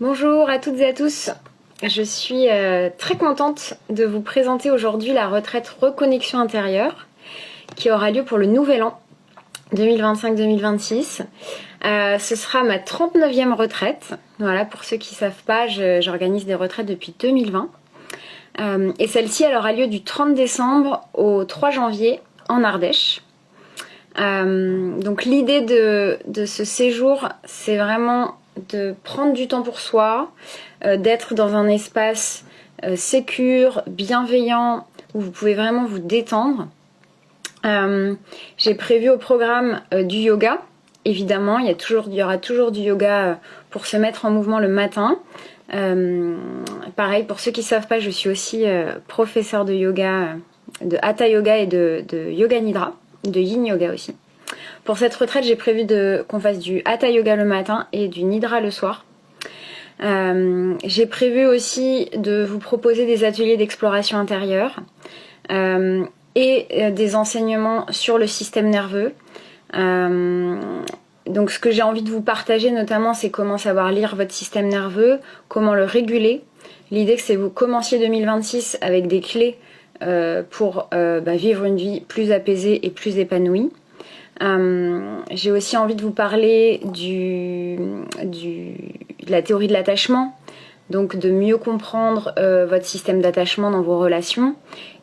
Bonjour à toutes et à tous, je suis très contente de vous présenter aujourd'hui la retraite Reconnexion intérieure qui aura lieu pour le nouvel an 2025-2026. Ce sera ma 39e retraite. Voilà, pour ceux qui ne savent pas, j'organise des retraites depuis 2020. Et celle-ci, elle aura lieu du 30 décembre au 3 janvier en Ardèche. Donc l'idée de ce séjour, c'est vraiment de prendre du temps pour soi, d'être dans un espace sécure, bienveillant, où vous pouvez vraiment vous détendre. J'ai prévu au programme du yoga, évidemment, il y aura toujours du yoga pour se mettre en mouvement le matin. Pareil, pour ceux qui ne savent pas, je suis aussi professeure de yoga, de Hatha Yoga et de Yoga Nidra, de Yin Yoga aussi. Pour cette retraite, j'ai prévu qu'on fasse du Hatha Yoga le matin et du Nidra le soir. J'ai prévu aussi de vous proposer des ateliers d'exploration intérieure et des enseignements sur le système nerveux. Donc ce que j'ai envie de vous partager notamment, c'est comment savoir lire votre système nerveux, comment le réguler. L'idée que c'est que vous commenciez 2026 avec des clés pour vivre une vie plus apaisée et plus épanouie. J'ai aussi envie de vous parler de la théorie de l'attachement, donc de mieux comprendre votre système d'attachement dans vos relations,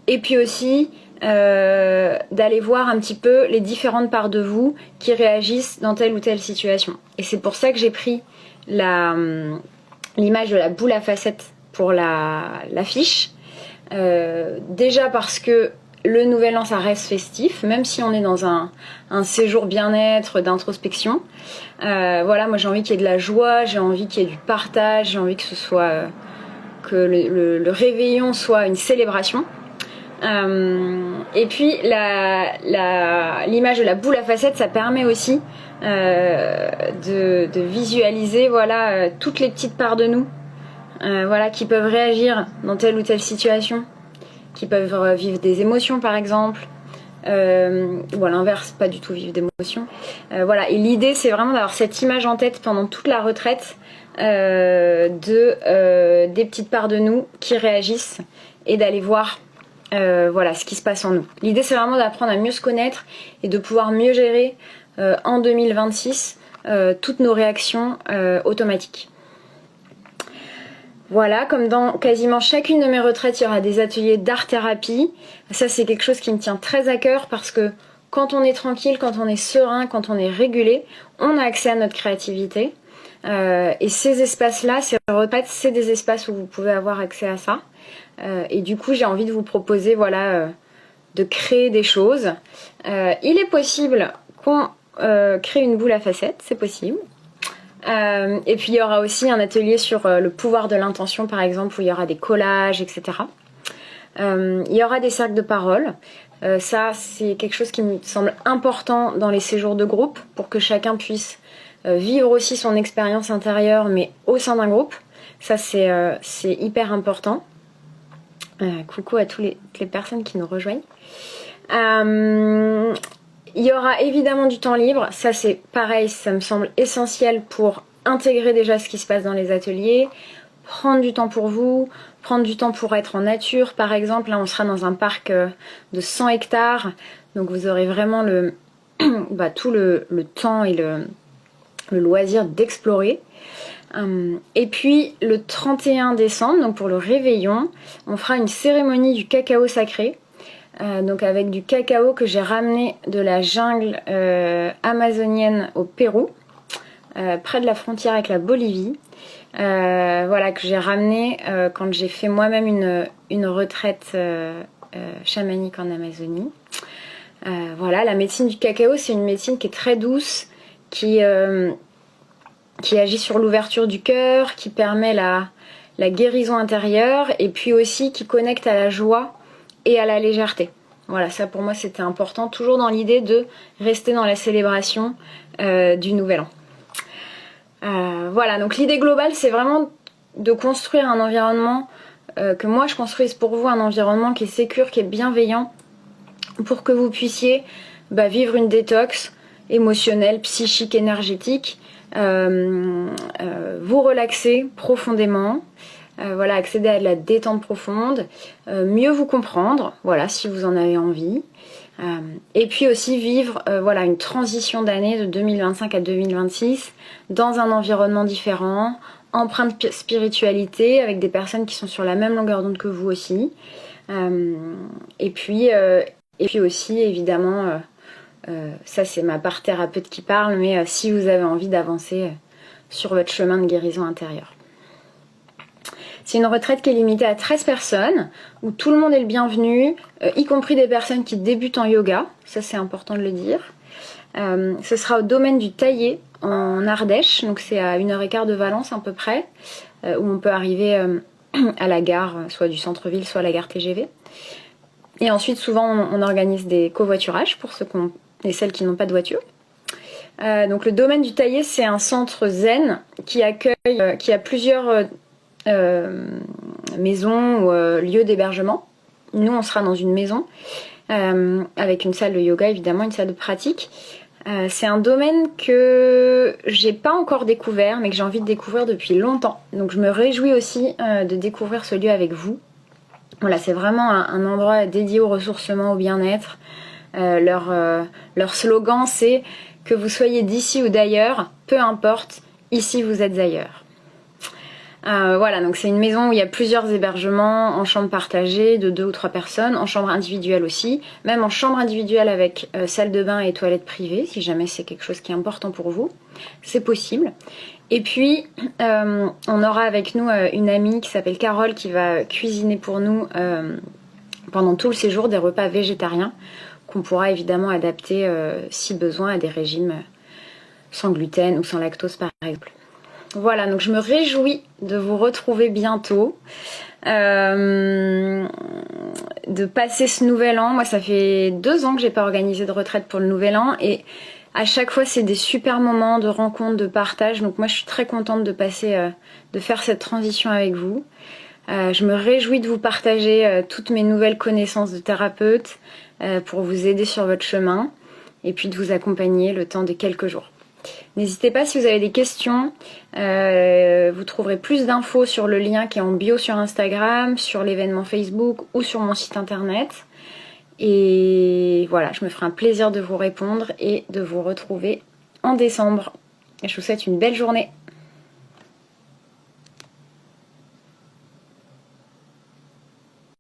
et puis aussi d'aller voir un petit peu les différentes parts de vous qui réagissent dans telle ou telle situation. Et c'est pour ça que j'ai pris l'image de la boule à facettes pour l'affiche. Déjà parce que le nouvel an, ça reste festif, même si on est dans un séjour bien-être, d'introspection. Voilà, moi j'ai envie qu'il y ait de la joie, j'ai envie qu'il y ait du partage, j'ai envie que ce soit que le réveillon soit une célébration. Et puis l'image de la boule à facettes, ça permet aussi de visualiser toutes les petites parts de nous qui peuvent réagir dans telle ou telle situation, qui peuvent vivre des émotions par exemple, ou à l'inverse, pas du tout vivre d'émotions. Et l'idée c'est vraiment d'avoir cette image en tête pendant toute la retraite des petites parts de nous qui réagissent et d'aller voir ce qui se passe en nous. L'idée c'est vraiment d'apprendre à mieux se connaître et de pouvoir mieux gérer en 2026 toutes nos réactions automatiques. Voilà, comme dans quasiment chacune de mes retraites, il y aura des ateliers d'art-thérapie. Ça, c'est quelque chose qui me tient très à cœur parce que quand on est tranquille, quand on est serein, quand on est régulé, on a accès à notre créativité. Et ces espaces-là, ces retraites, c'est des espaces où vous pouvez avoir accès à ça. Et du coup, j'ai envie de vous proposer de créer des choses. Il est possible qu'on crée une boule à facettes, c'est possible. Et puis il y aura aussi un atelier sur le pouvoir de l'intention par exemple, où il y aura des collages, etc. Il y aura des cercles de parole. Ça c'est quelque chose qui me semble important dans les séjours de groupe pour que chacun puisse vivre aussi son expérience intérieure mais au sein d'un groupe. Ça c'est hyper important. Coucou à toutes les personnes qui nous rejoignent. Il y aura évidemment du temps libre, ça c'est pareil, ça me semble essentiel pour intégrer déjà ce qui se passe dans les ateliers, prendre du temps pour vous, prendre du temps pour être en nature par exemple. Là on sera dans un parc de 100 hectares, donc vous aurez vraiment tout le temps et le loisir d'explorer. Et puis le 31 décembre, donc pour le réveillon, on fera une cérémonie du cacao sacré. Donc avec du cacao que j'ai ramené de la jungle amazonienne au Pérou, près de la frontière avec la Bolivie, que j'ai ramené quand j'ai fait moi-même une retraite chamanique en Amazonie. La médecine du cacao, c'est une médecine qui est très douce, qui agit sur l'ouverture du cœur, qui permet la guérison intérieure et puis aussi qui connecte à la joie et à la légèreté. Voilà, ça pour moi c'était important, toujours dans l'idée de rester dans la célébration du nouvel an. Donc l'idée globale c'est vraiment de construire un environnement, que moi je construise pour vous un environnement qui est sécure, qui est bienveillant, pour que vous puissiez vivre une détox émotionnelle, psychique, énergétique, vous relaxer profondément. Voilà, accéder à de la détente profonde, mieux vous comprendre, voilà, si vous en avez envie. Et puis aussi vivre voilà, une transition d'année de 2025 à 2026 dans un environnement différent, empreint de spiritualité, avec des personnes qui sont sur la même longueur d'onde que vous aussi. Et puis aussi, évidemment, ça c'est ma part thérapeute qui parle, mais si vous avez envie d'avancer sur votre chemin de guérison intérieure. C'est une retraite qui est limitée à 13 personnes, où tout le monde est le bienvenu, y compris des personnes qui débutent en yoga, ça c'est important de le dire. Ce sera au domaine du Taillé, en Ardèche, donc c'est à 1h15 de Valence à peu près, où on peut arriver à la gare, soit du centre-ville, soit à la gare TGV. Et ensuite, souvent, on organise des covoiturages pour ceux et celles qui n'ont pas de voiture. Donc le domaine du Taillé, c'est un centre zen qui accueille, qui a plusieurs maisons ou lieux d'hébergement. Nous, on sera dans une maison avec une salle de yoga, évidemment, une salle de pratique. C'est un domaine que j'ai pas encore découvert, mais que j'ai envie de découvrir depuis longtemps. Donc je me réjouis aussi de découvrir ce lieu avec vous. Voilà, c'est vraiment un endroit dédié au ressourcement, au bien-être. Leur slogan, c'est que vous soyez d'ici ou d'ailleurs, peu importe, ici vous êtes ailleurs. Voilà, donc c'est une maison où il y a plusieurs hébergements en chambre partagée de 2 ou 3 personnes, en chambre individuelle aussi, même en chambre individuelle avec salle de bain et toilette privée, si jamais c'est quelque chose qui est important pour vous, c'est possible. Et puis, on aura avec nous une amie qui s'appelle Carole qui va cuisiner pour nous pendant tout le séjour des repas végétariens qu'on pourra évidemment adapter si besoin à des régimes sans gluten ou sans lactose par exemple. Voilà, donc je me réjouis de vous retrouver bientôt, de passer ce nouvel an. Moi, ça fait 2 ans que j'ai pas organisé de retraite pour le nouvel an et à chaque fois, c'est des super moments de rencontre, de partage. Donc moi, je suis très contente de de faire cette transition avec vous. Je me réjouis de vous partager toutes mes nouvelles connaissances de thérapeute pour vous aider sur votre chemin et puis de vous accompagner le temps de quelques jours. N'hésitez pas si vous avez des questions, vous trouverez plus d'infos sur le lien qui est en bio sur Instagram, sur l'événement Facebook ou sur mon site internet. Et voilà, je me ferai un plaisir de vous répondre et de vous retrouver en décembre. Je vous souhaite une belle journée.